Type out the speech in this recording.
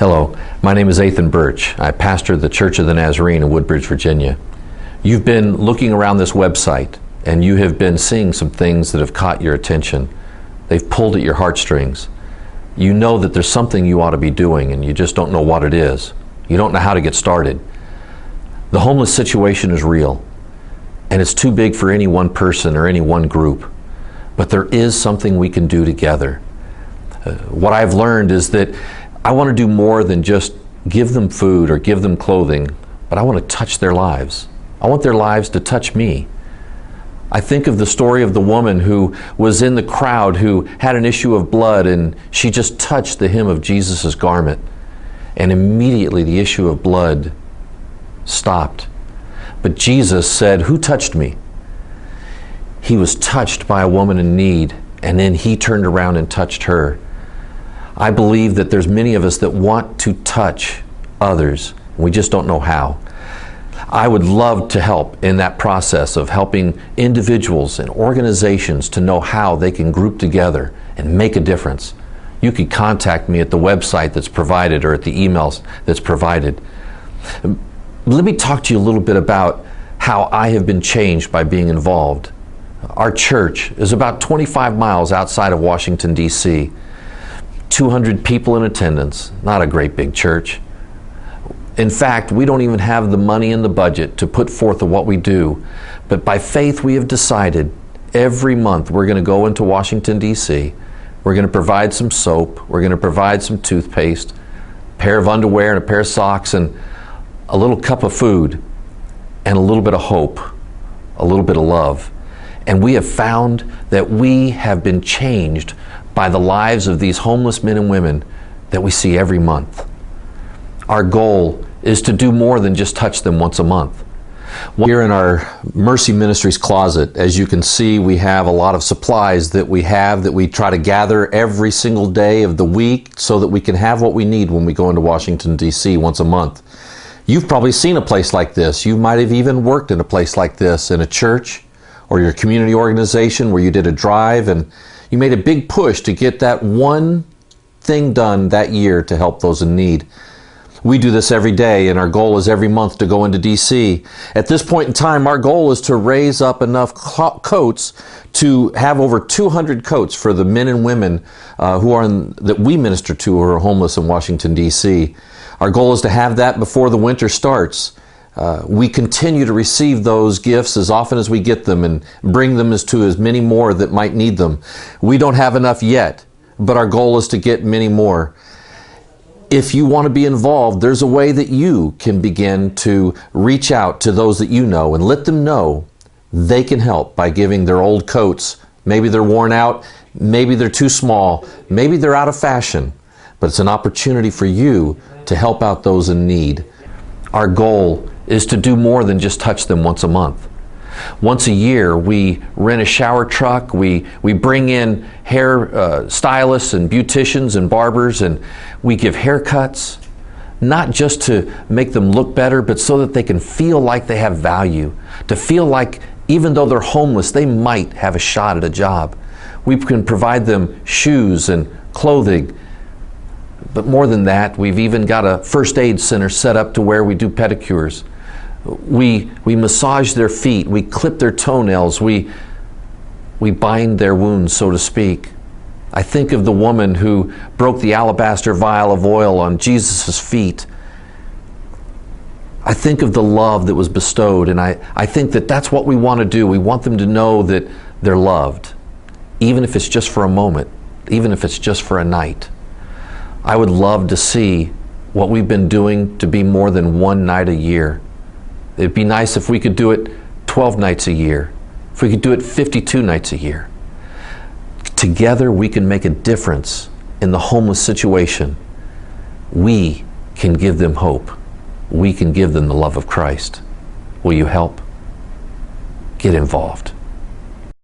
Hello, my name is Athan Burch. I pastor the Church of the Nazarene in Woodbridge, Virginia. You've been looking around this website and you have been seeing some things that have caught your attention. They've pulled at your heartstrings. You know that there's something you ought to be doing and you just don't know what it is. You don't know how to get started. The homeless situation is real and it's too big for any one person or any one group. But there is something we can do together. What I've learned is that I want to do more than just give them food or give them clothing, but I want to touch their lives. I want their lives to touch me. I think of the story of the woman who was in the crowd who had an issue of blood, and she just touched the hem of Jesus' garment, and immediately the issue of blood stopped. But Jesus said, "Who touched me?" He was touched by a woman in need, and then he turned around and touched her. I believe that there's many of us that want to touch others. We just don't know how. I would love to help in that process of helping individuals and organizations to know how they can group together and make a difference. You can contact me at the website that's provided or at the emails that's provided. Let me talk to you a little bit about how I have been changed by being involved. Our church is about 25 miles outside of Washington, D.C. 200 people in attendance, not a great big church. In fact, we don't even have the money in the budget to put forth of what we do. But by faith, we have decided every month we're going to go into Washington, D.C. We're going to provide some soap. We're going to provide some toothpaste, a pair of underwear and a pair of socks, and a little cup of food, and a little bit of hope, a little bit of love. And we have found that we have been changed by the lives of these homeless men and women that we see every month. Our goal is to do more than just touch them once a month. Here in our Mercy Ministries closet, as you can see, we have a lot of supplies that we try to gather every single day of the week so that we can have what we need when we go into Washington, D.C. once a month. You've probably seen a place like this. You might have even worked in a place like this in a church or your community organization where you did a drive and you made a big push to get that one thing done that year to help those in need. We do this every day, and our goal is every month to go into D.C. At this point in time, our goal is to raise up enough coats to have over 200 coats for the men and women that we minister to who are homeless in Washington, D.C. Our goal is to have that before the winter starts. We continue to receive those gifts as often as we get them and bring them to as many more that might need them. We don't have enough yet, but our goal is to get many more. If you want to be involved, there's a way that you can begin to reach out to those that you know and let them know they can help by giving their old coats. Maybe they're worn out, maybe they're too small, maybe they're out of fashion, but it's an opportunity for you to help out those in need. Our goal is to do more than just touch them once a month. Once a year, we rent a shower truck, we bring in hair stylists and beauticians and barbers, and we give haircuts, not just to make them look better, but so that they can feel like they have value, to feel like even though they're homeless, they might have a shot at a job. We can provide them shoes and clothing. But more than that, we've even got a first aid center set up to where we do pedicures. We massage their feet, we clip their toenails, we bind their wounds, so to speak. I think of the woman who broke the alabaster vial of oil on Jesus' feet. I think of the love that was bestowed, and I think that that's what we want to do. We want them to know that they're loved, even if it's just for a moment, even if it's just for a night. I would love to see what we've been doing to be more than one night a year. It'd be nice if we could do it 12 nights a year, if we could do it 52 nights a year. Together we can make a difference in the homeless situation. We can give them hope. We can give them the love of Christ. Will you help? Get involved.